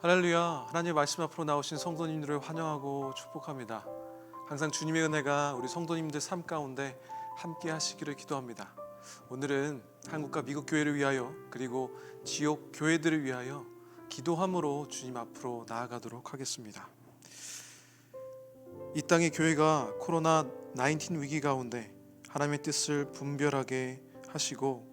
할렐루야. 하나님의 말씀 앞으로 나오신 성도님들을 환영하고 축복합니다. 항상 주님의 은혜가 우리 성도님들 삶 가운데 함께 하시기를 기도합니다. 오늘은 한국과 미국 교회를 위하여 그리고 지역 교회들을 위하여 기도함으로 주님 앞으로 나아가도록 하겠습니다. 이 땅의 교회가 코로나19 위기 가운데 하나님의 뜻을 분별하게 하시고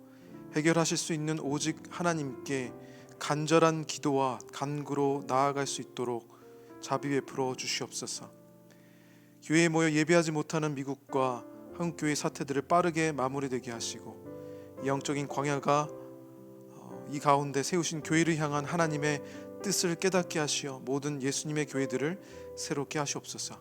해결하실 수 있는 오직 하나님께 간절한 기도와 간구로 나아갈 수 있도록 자비 베풀어 주시옵소서. 교회에 모여 예배하지 못하는 미국과 한국교회 사태들을 빠르게 마무리되게 하시고 영적인 광야가 이 가운데 세우신 교회를 향한 하나님의 뜻을 깨닫게 하시어 모든 예수님의 교회들을 새롭게 하시옵소서.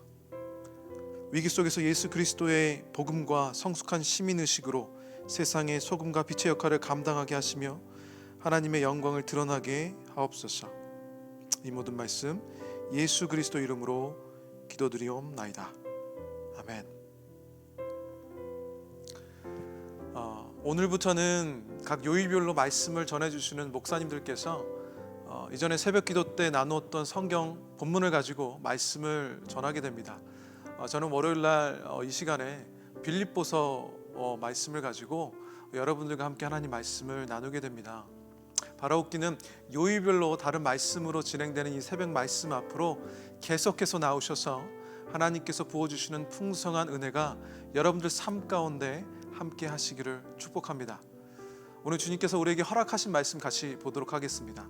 위기 속에서 예수 그리스도의 복음과 성숙한 시민의식으로 세상의 소금과 빛의 역할을 감당하게 하시며 하나님의 영광을 드러나게 하옵소서. 이 모든 말씀 예수 그리스도 이름으로 기도드리옵나이다. 아멘. 오늘부터는 각 요일별로 말씀을 전해주시는 목사님들께서 이전에 새벽기도 때 나누었던 성경 본문을 가지고 말씀을 전하게 됩니다. 저는 월요일날 이 시간에 빌립보서 말씀을 가지고 여러분들과 함께 하나님 말씀을 나누게 됩니다. 바로 웃기는 요일별로 다른 말씀으로 진행되는 이 새벽 말씀 앞으로 계속해서 나오셔서 하나님께서 부어주시는 풍성한 은혜가 여러분들 삶 가운데 함께 하시기를 축복합니다. 오늘 주님께서 우리에게 허락하신 말씀 같이 보도록 하겠습니다.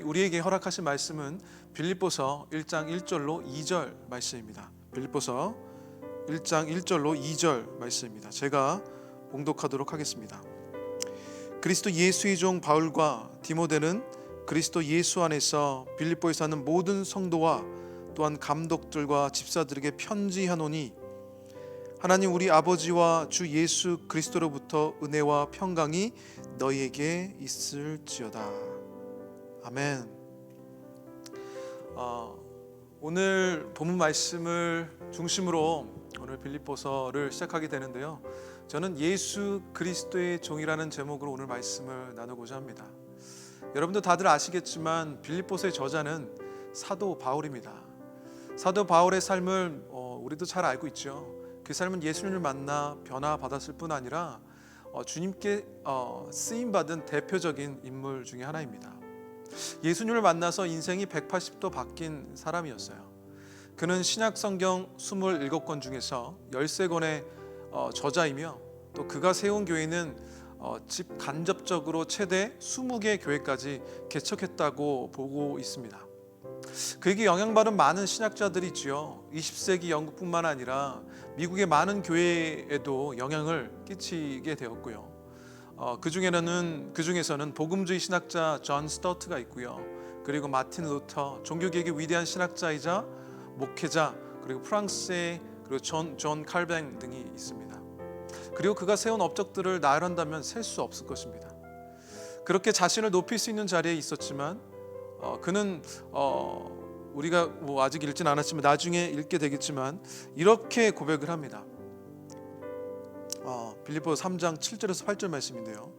우리에게 허락하신 말씀은 빌립보서 1장 1절로 2절 말씀입니다. 빌립보서 1장 1절로 2절 말씀입니다. 제가 봉독하도록 하겠습니다. 그리스도 예수의 종 바울과 디모데는 그리스도 예수 안에서 빌립보에 사는 모든 성도와 또한 감독들과 집사들에게 편지하노니 하나님 우리 아버지와 주 예수 그리스도로부터 은혜와 평강이 너희에게 있을지어다. 아멘. 오늘 본문 말씀을 중심으로 오늘 빌립보서를 시작하게 되는데요. 저는 예수 그리스도의 종이라는 제목으로 오늘 말씀을 나누고자 합니다. 여러분도 다들 아시겠지만 빌립보서의 저자는 사도 바울입니다. 사도 바울의 삶을 우리도 잘 알고 있죠. 그 삶은 예수님을 만나 변화받았을 뿐 아니라 주님께 쓰임받은 대표적인 인물 중에 하나입니다. 예수님을 만나서 인생이 180도 바뀐 사람이었어요. 그는 신약 성경 27권 중에서 13권의 저자이며 또 그가 세운 교회는 간접적으로 최대 20개 교회까지 개척했다고 보고 있습니다. 그에게 영향받은 많은 신학자들이 있지요. 20세기 영국뿐만 아니라 미국의 많은 교회에도 영향을 끼치게 되었고요. 그 중에서는 복음주의 신학자 존 스토트가 있고요. 그리고 마틴 루터, 종교개혁의 위대한 신학자이자 목회자, 그리고 프랑스의 그리고 존 칼뱅 등이 있습니다. 그리고 그가 세운 업적들을 나열한다면 셀 수 없을 것입니다. 그렇게 자신을 높일 수 있는 자리에 있었지만 그는 우리가 아직 읽진 않았지만 나중에 읽게 되겠지만 이렇게 고백을 합니다. 빌립보서 3장 7절에서 8절 말씀인데요.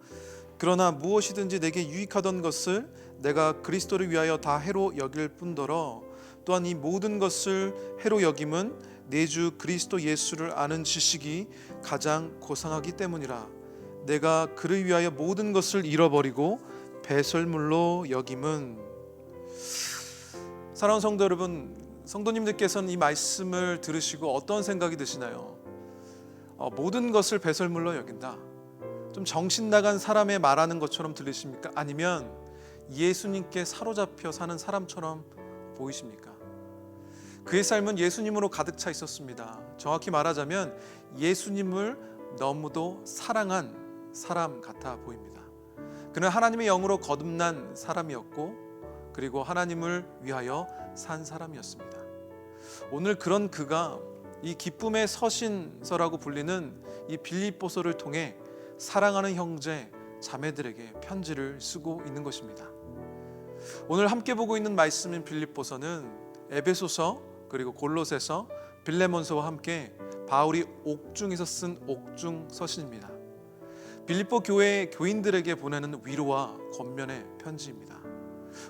그러나 무엇이든지 내게 유익하던 것을 내가 그리스도를 위하여 다 해로 여길 뿐더러 또한 이 모든 것을 해로 여김은 내 주 그리스도 예수를 아는 지식이 가장 고상하기 때문이라. 내가 그를 위하여 모든 것을 잃어버리고 배설물로 여김은. 사랑하는 성도 여러분, 성도님들께서는 이 말씀을 들으시고 어떤 생각이 드시나요? 모든 것을 배설물로 여긴다. 좀 정신 나간 사람의 말하는 것처럼 들리십니까? 아니면 예수님께 사로잡혀 사는 사람처럼 보이십니까? 그의 삶은 예수님으로 가득 차 있었습니다. 정확히 말하자면 예수님을 너무도 사랑한 사람 같아 보입니다. 그는 하나님의 영으로 거듭난 사람이었고 그리고 하나님을 위하여 산 사람이었습니다. 오늘 그런 그가 이 기쁨의 서신서라고 불리는 이 빌립보서를 통해 사랑하는 형제 자매들에게 편지를 쓰고 있는 것입니다. 오늘 함께 보고 있는 말씀인 빌립보서는 에베소서 그리고 골로새서, 빌레몬서와 함께 바울이 옥중에서 쓴 옥중 서신입니다. 빌립보 교회 교인들에게 보내는 위로와 권면의 편지입니다.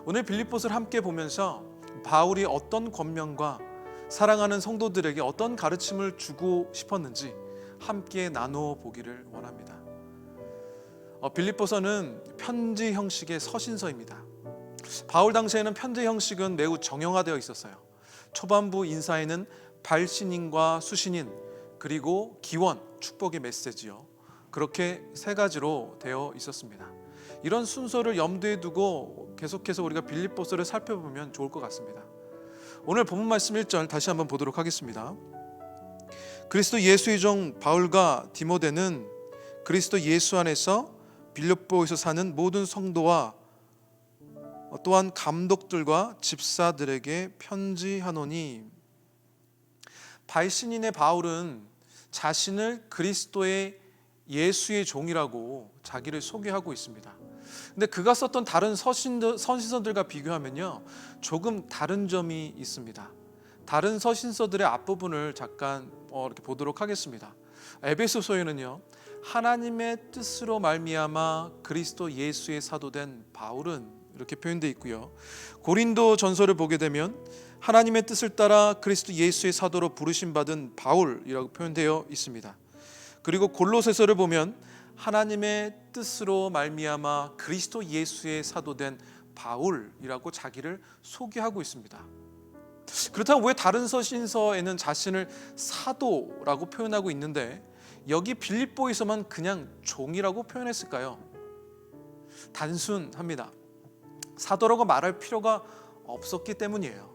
오늘 빌립보서를 함께 보면서 바울이 어떤 권면과 사랑하는 성도들에게 어떤 가르침을 주고 싶었는지 함께 나누어 보기를 원합니다. 빌립보서는 편지 형식의 서신서입니다. 바울 당시에는 편지 형식은 매우 정형화되어 있었어요. 초반부 인사에는 발신인과 수신인, 그리고 기원, 축복의 메시지요. 그렇게 세 가지로 되어 있었습니다. 이런 순서를 염두에 두고 계속해서 우리가 빌립보서를 살펴보면 좋을 것 같습니다. 오늘 본문 말씀 1절 다시 한번 보도록 하겠습니다. 그리스도 예수의 종 바울과 디모데는 그리스도 예수 안에서 빌립보에서 사는 모든 성도와 또한 감독들과 집사들에게 편지하노니. 발신인의 바울은 자신을 그리스도의 예수의 종이라고 자기를 소개하고 있습니다. 근데 그가 썼던 다른 서신서들과 비교하면요, 조금 다른 점이 있습니다. 다른 서신서들의 앞부분을 잠깐 이렇게 보도록 하겠습니다. 에베소서에는요, 하나님의 뜻으로 말미암아 그리스도 예수의 사도된 바울은 이렇게 표현되어 있고요. 고린도 전서를 보게 되면 하나님의 뜻을 따라 그리스도 예수의 사도로 부르심 받은 바울이라고 표현되어 있습니다. 그리고 골로새서를 보면 하나님의 뜻으로 말미암아 그리스도 예수의 사도된 바울이라고 자기를 소개하고 있습니다. 그렇다면 왜 다른 서신서에는 자신을 사도라고 표현하고 있는데 여기 빌립보에서만 그냥 종이라고 표현했을까요? 단순합니다. 사도라고 말할 필요가 없었기 때문이에요.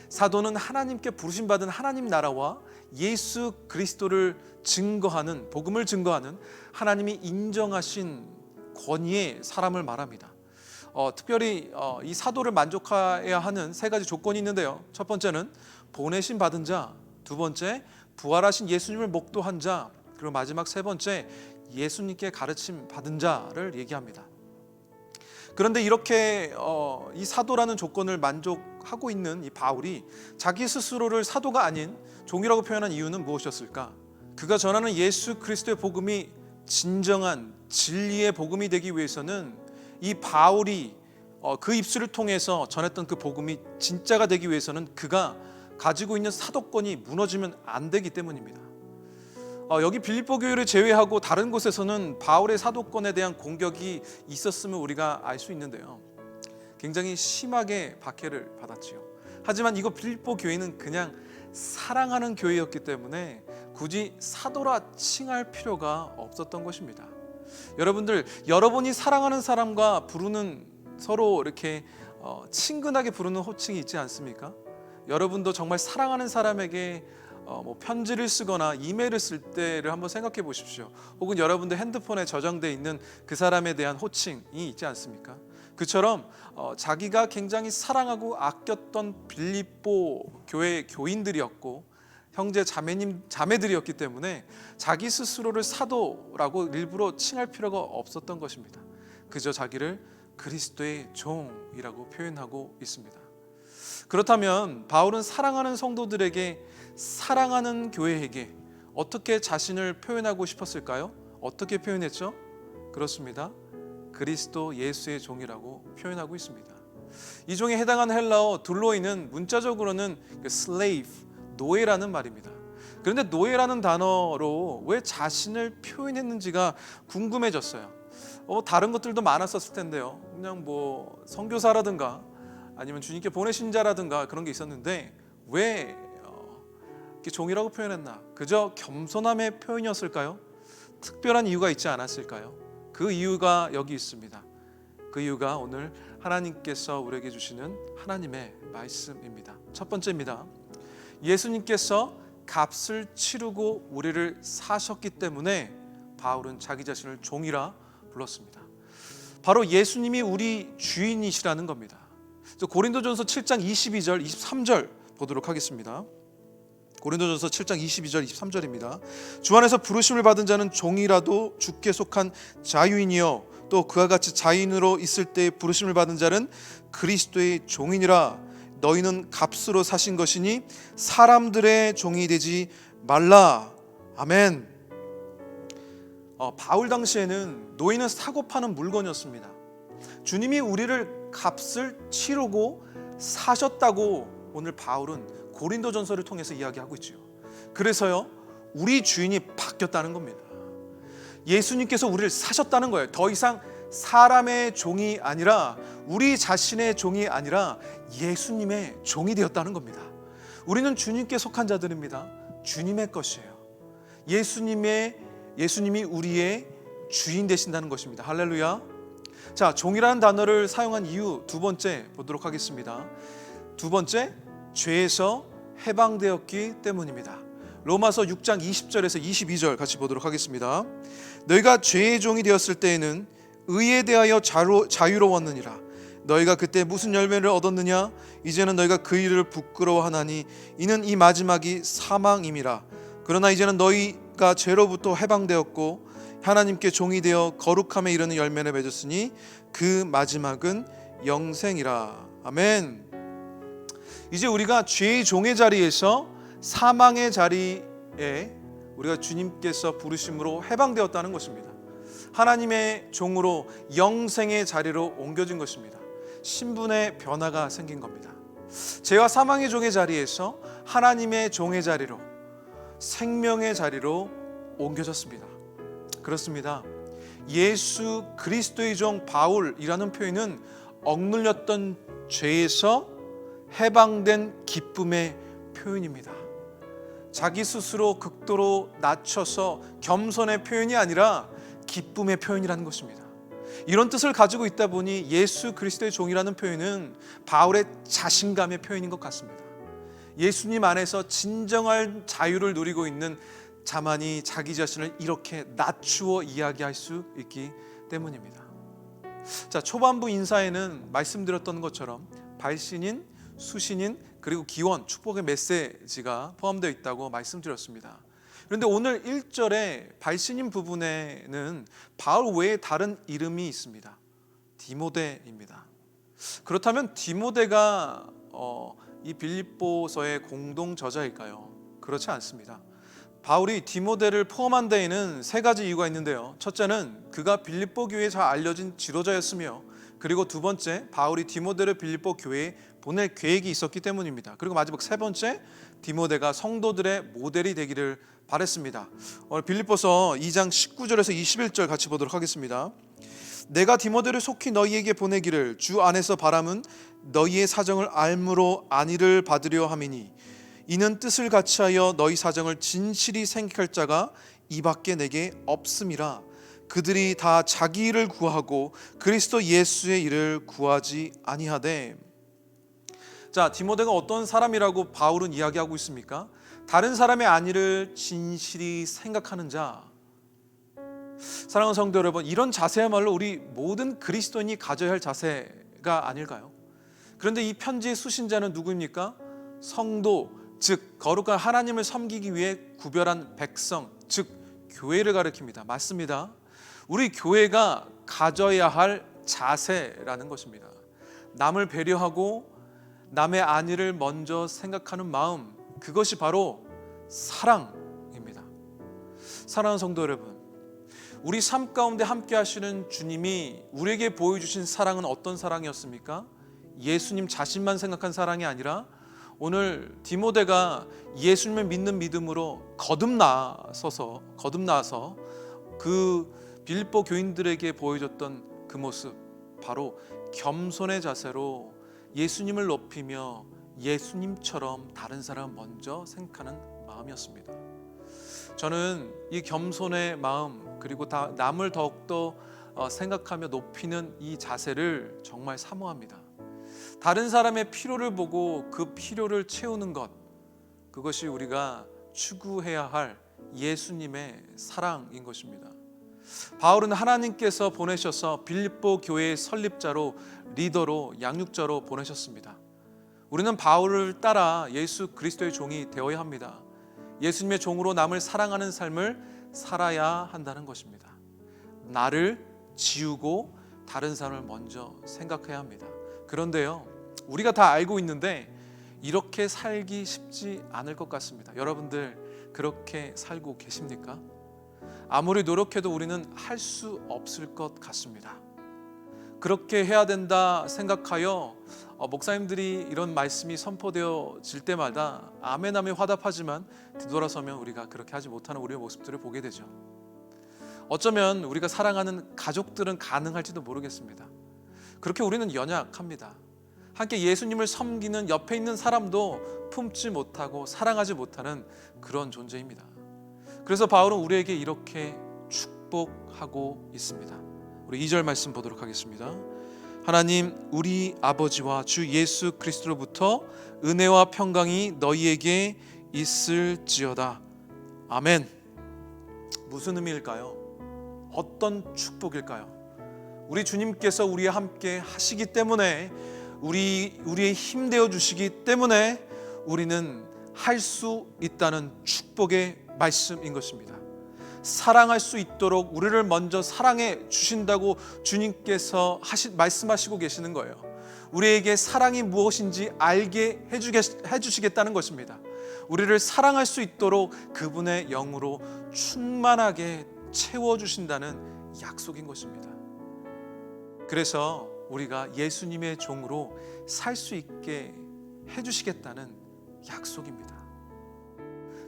사도는 하나님께 부르심받은 하나님 나라와 예수 그리스도를 증거하는, 복음을 증거하는 하나님이 인정하신 권위의 사람을 말합니다. 특별히 이 사도를 만족해야 하는 세 가지 조건이 있는데요. 첫 번째는 보내심 받은 자, 두 번째 부활하신 예수님을 목도한 자, 그리고 마지막 세 번째 예수님께 가르침 받은 자를 얘기합니다. 그런데 이렇게 이 사도라는 조건을 만족하고 있는 이 바울이 자기 스스로를 사도가 아닌 종이라고 표현한 이유는 무엇이었을까? 그가 전하는 예수 그리스도의 복음이 진정한 진리의 복음이 되기 위해서는 이 바울이 그 입술을 통해서 전했던 그 복음이 진짜가 되기 위해서는 그가 가지고 있는 사도권이 무너지면 안 되기 때문입니다. 여기 빌립보 교회를 제외하고 다른 곳에서는 바울의 사도권에 대한 공격이 있었음을 우리가 알 수 있는데요, 굉장히 심하게 박해를 받았지요. 하지만 이거 빌립보 교회는 그냥 사랑하는 교회였기 때문에 굳이 사도라 칭할 필요가 없었던 것입니다. 여러분들, 여러분이 사랑하는 사람과 부르는, 서로 이렇게 친근하게 부르는 호칭이 있지 않습니까? 여러분도 정말 사랑하는 사람에게 편지를 쓰거나 이메일을 쓸 때를 한번 생각해 보십시오. 혹은 여러분들 핸드폰에 저장되어 있는 그 사람에 대한 호칭이 있지 않습니까? 그처럼 자기가 굉장히 사랑하고 아꼈던 빌립보 교회 교인들이었고 형제 자매들이었기 때문에 자기 스스로를 사도라고 일부러 칭할 필요가 없었던 것입니다. 그저 자기를 그리스도의 종이라고 표현하고 있습니다. 그렇다면 바울은 사랑하는 성도들에게, 사랑하는 교회에게 어떻게 자신을 표현하고 싶었을까요? 어떻게 표현했죠? 그렇습니다. 그리스도 예수의 종이라고 표현하고 있습니다. 이 종에 해당하는 헬라어 둘로이는 문자적으로는 slave, 노예라는 말입니다. 그런데 노예라는 단어로 왜 자신을 표현했는지가 궁금해졌어요. 다른 것들도 많았었을 텐데요. 그냥 선교사라든가 아니면 주님께 보내신 자라든가 그런 게 있었는데 왜 이렇게 종이라고 표현했나? 그저 겸손함의 표현이었을까요? 특별한 이유가 있지 않았을까요? 그 이유가 여기 있습니다. 그 이유가 오늘 하나님께서 우리에게 주시는 하나님의 말씀입니다. 첫 번째입니다. 예수님께서 값을 치르고 우리를 사셨기 때문에 바울은 자기 자신을 종이라 불렀습니다. 바로 예수님이 우리 주인이시라는 겁니다. 고린도전서 7장 22절 23절 보도록 하겠습니다. 고린도전서 7장 22절 23절입니다. 주 안에서 부르심을 받은 자는 종이라도 주께 속한 자유인이요 또 그와 같이 자유인으로 있을 때 부르심을 받은 자는 그리스도의 종이니라. 너희는 값으로 사신 것이니 사람들의 종이 되지 말라. 아멘. 바울 당시에는 노예는 사고 파는 물건이었습니다. 주님이 우리를 값을 치르고 사셨다고 오늘 바울은 고린도전서를 통해서 이야기하고 있죠. 그래서요, 우리 주인이 바뀌었다는 겁니다. 예수님께서 우리를 사셨다는 거예요. 더 이상 사람의 종이 아니라, 우리 자신의 종이 아니라 예수님의 종이 되었다는 겁니다. 우리는 주님께 속한 자들입니다. 주님의 것이에요. 예수님이 우리의 주인 되신다는 것입니다. 할렐루야. 자, 종이라는 단어를 사용한 이유 두 번째 보도록 하겠습니다. 두 번째, 죄에서 해방되었기 때문입니다. 로마서 6장 20절에서 22절 같이 보도록 하겠습니다. 너희가 죄의 종이 되었을 때에는 의에 대하여 자유로웠느니라. 너희가 그때 무슨 열매를 얻었느냐? 이제는 너희가 그 일을 부끄러워하나니 이는 이 마지막이 사망임이라. 그러나 이제는 너희가 죄로부터 해방되었고 하나님께 종이 되어 거룩함에 이르는 열매를 맺었으니 그 마지막은 영생이라. 아멘. 이제 우리가 죄의 종의 자리에서 사망의 자리에 우리가 주님께서 부르심으로 해방되었다는 것입니다. 하나님의 종으로 영생의 자리로 옮겨진 것입니다. 신분의 변화가 생긴 겁니다. 죄와 사망의 종의 자리에서 하나님의 종의 자리로, 생명의 자리로 옮겨졌습니다. 그렇습니다. 예수 그리스도의 종 바울이라는 표현은 억눌렸던 죄에서 해방된 기쁨의 표현입니다. 자기 스스로 극도로 낮춰서 겸손의 표현이 아니라 기쁨의 표현이라는 것입니다. 이런 뜻을 가지고 있다 보니 예수 그리스도의 종이라는 표현은 바울의 자신감의 표현인 것 같습니다. 예수님 안에서 진정한 자유를 누리고 있는 자만이 자기 자신을 이렇게 낮추어 이야기할 수 있기 때문입니다. 자, 초반부 인사에는 말씀드렸던 것처럼 발신인, 수신인, 그리고 기원, 축복의 메시지가 포함되어 있다고 말씀드렸습니다. 그런데 오늘 1절에 발신인 부분에는 바울 외에 다른 이름이 있습니다. 디모데입니다. 그렇다면 디모데가 이 빌립보서의 공동 저자일까요? 그렇지 않습니다. 바울이 디모데를 포함한 데에는 세 가지 이유가 있는데요. 첫째는 그가 빌립보 교회에 잘 알려진 지도자였으며, 그리고 두 번째, 바울이 디모데를 빌립보 교회에 보낼 계획이 있었기 때문입니다. 그리고 마지막 세 번째, 디모데가 성도들의 모델이 되기를 바랬습니다. 오늘 빌립보서 2장 19절에서 21절 같이 보도록 하겠습니다. 내가 디모데를 속히 너희에게 보내기를 주 안에서 바람은 너희의 사정을 알므로 안위를 받으려 함이니 이는 뜻을 같이하여 너희 사정을 진실히 생각할 자가 이밖에 내게 없음이라. 그들이 다 자기 일을 구하고 그리스도 예수의 일을 구하지 아니하되. 자, 디모데가 어떤 사람이라고 바울은 이야기하고 있습니까? 다른 사람의 안위를 진실히 생각하는 자. 사랑하는 성도 여러분, 이런 자세야말로 우리 모든 그리스도인이 가져야 할 자세가 아닐까요? 그런데 이 편지의 수신자는 누구입니까? 성도, 즉 거룩한 하나님을 섬기기 위해 구별한 백성, 즉 교회를 가리킵니다. 맞습니다. 우리 교회가 가져야 할 자세라는 것입니다. 남을 배려하고 남의 안위를 먼저 생각하는 마음, 그것이 바로 사랑입니다. 사랑하는 성도 여러분, 우리 삶 가운데 함께 하시는 주님이 우리에게 보여주신 사랑은 어떤 사랑이었습니까? 예수님 자신만 생각한 사랑이 아니라 오늘 디모데가 예수님을 믿는 믿음으로 거듭나서 그 빌립보 교인들에게 보여줬던 그 모습, 바로 겸손의 자세로 예수님을 높이며 예수님처럼 다른 사람을 먼저 생각하는 마음이었습니다. 저는 이 겸손의 마음, 그리고 남을 더욱더 생각하며 높이는 이 자세를 정말 사모합니다. 다른 사람의 필요를 보고 그 필요를 채우는 것, 그것이 우리가 추구해야 할 예수님의 사랑인 것입니다. 바울은 하나님께서 보내셔서 빌립보 교회의 설립자로, 리더로, 양육자로 보내셨습니다. 우리는 바울을 따라 예수 그리스도의 종이 되어야 합니다. 예수님의 종으로 남을 사랑하는 삶을 살아야 한다는 것입니다. 나를 지우고 다른 사람을 먼저 생각해야 합니다. 그런데요, 우리가 다 알고 있는데 이렇게 살기 쉽지 않을 것 같습니다. 여러분들 그렇게 살고 계십니까? 아무리 노력해도 우리는 할 수 없을 것 같습니다. 그렇게 해야 된다 생각하여 목사님들이 이런 말씀이 선포되어질 때마다 아멘 아멘 화답하지만 뒤돌아서면 우리가 그렇게 하지 못하는 우리의 모습들을 보게 되죠. 어쩌면 우리가 사랑하는 가족들은 가능할지도 모르겠습니다. 그렇게 우리는 연약합니다. 함께 예수님을 섬기는 옆에 있는 사람도 품지 못하고 사랑하지 못하는 그런 존재입니다. 그래서 바울은 우리에게 이렇게 축복하고 있습니다. 우리 2절 말씀 보도록 하겠습니다. 하나님 우리 아버지와 주 예수 그리스도로부터 은혜와 평강이 너희에게 있을지어다. 아멘. 무슨 의미일까요? 어떤 축복일까요? 우리 주님께서 우리와 함께 하시기 때문에 우리의 힘 되어 주시기 때문에 우리는 할 수 있다는 축복의 말씀인 것입니다. 사랑할 수 있도록 우리를 먼저 사랑해 주신다고 주님께서 말씀하시고 계시는 거예요. 우리에게 사랑이 무엇인지 알게 해주시겠다는 것입니다. 우리를 사랑할 수 있도록 그분의 영으로 충만하게 채워주신다는 약속인 것입니다. 그래서 우리가 예수님의 종으로 살 수 있게 해주시겠다는 약속입니다.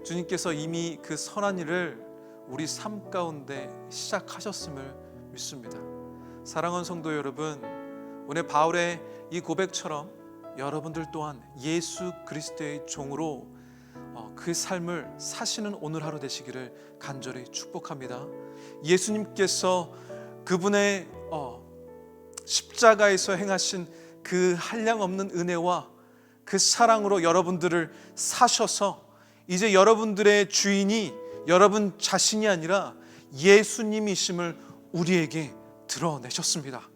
주님께서 이미 그 선한 일을 우리 삶 가운데 시작하셨음을 믿습니다. 사랑하는 성도 여러분, 오늘 바울의 이 고백처럼 여러분들 또한 예수 그리스도의 종으로 그 삶을 사시는 오늘 하루 되시기를 간절히 축복합니다. 예수님께서 그분의 십자가에서 행하신 그 한량없는 은혜와 그 사랑으로 여러분들을 사셔서 이제 여러분들의 주인이 여러분 자신이 아니라 예수님이심을 우리에게 드러내셨습니다.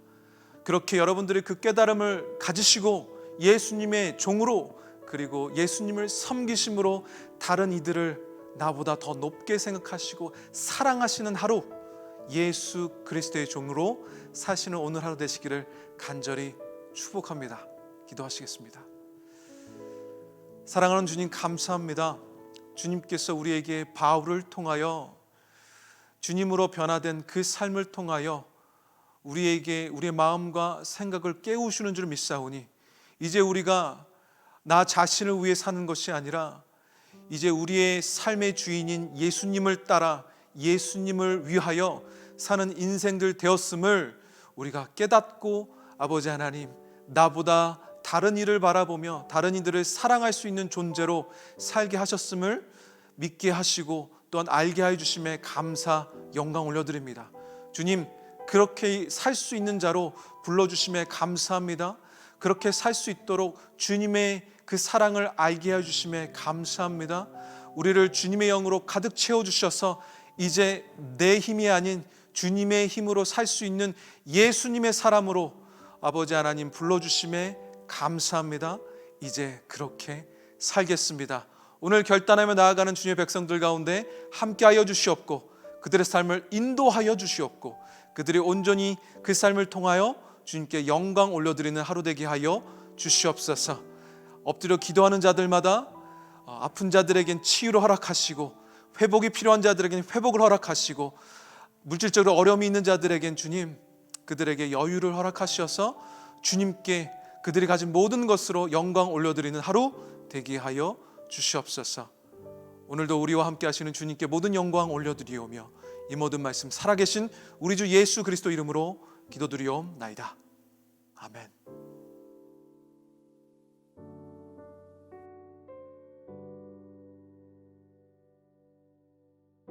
그렇게 여러분들이 그 깨달음을 가지시고 예수님의 종으로 그리고 예수님을 섬기심으로 다른 이들을 나보다 더 높게 생각하시고 사랑하시는 하루, 예수 그리스도의 종으로 사시는 오늘 하루 되시기를 간절히 축복합니다. 기도하시겠습니다. 사랑하는 주님 감사합니다. 주님께서 우리에게 바울을 통하여 주님으로 변화된 그 삶을 통하여 우리에게 우리의 마음과 생각을 깨우시는 줄 믿사오니 이제 우리가 나 자신을 위해 사는 것이 아니라 이제 우리의 삶의 주인인 예수님을 따라 예수님을 위하여 사는 인생들 되었음을 우리가 깨닫고 아버지 하나님 나보다 다른 이를 바라보며 다른 이들을 사랑할 수 있는 존재로 살게 하셨음을 믿게 하시고 또한 알게 해주심에 감사 영광 올려드립니다. 주님 그렇게 살 수 있는 자로 불러주심에 감사합니다. 그렇게 살 수 있도록 주님의 그 사랑을 알게 해주심에 감사합니다. 우리를 주님의 영으로 가득 채워주셔서 이제 내 힘이 아닌 주님의 힘으로 살 수 있는 예수님의 사람으로 아버지 하나님 불러주심에 감사합니다. 이제 그렇게 살겠습니다. 오늘 결단하며 나아가는 주님의 백성들 가운데 함께하여 주시옵고 그들의 삶을 인도하여 주시옵고 그들이 온전히 그 삶을 통하여 주님께 영광 올려드리는 하루 되게 하여 주시옵소서. 엎드려 기도하는 자들마다 아픈 자들에겐 치유를 허락하시고 회복이 필요한 자들에겐 회복을 허락하시고 물질적으로 어려움이 있는 자들에겐 주님 그들에게 여유를 허락하셔서 주님께 그들이 가진 모든 것으로 영광 올려드리는 하루 되게 하여 주시옵소서. 오늘도 우리와 함께 하시는 주님께 모든 영광 올려드리오며 이 모든 말씀 살아계신 우리 주 예수 그리스도 이름으로 기도드리옵나이다. 아멘.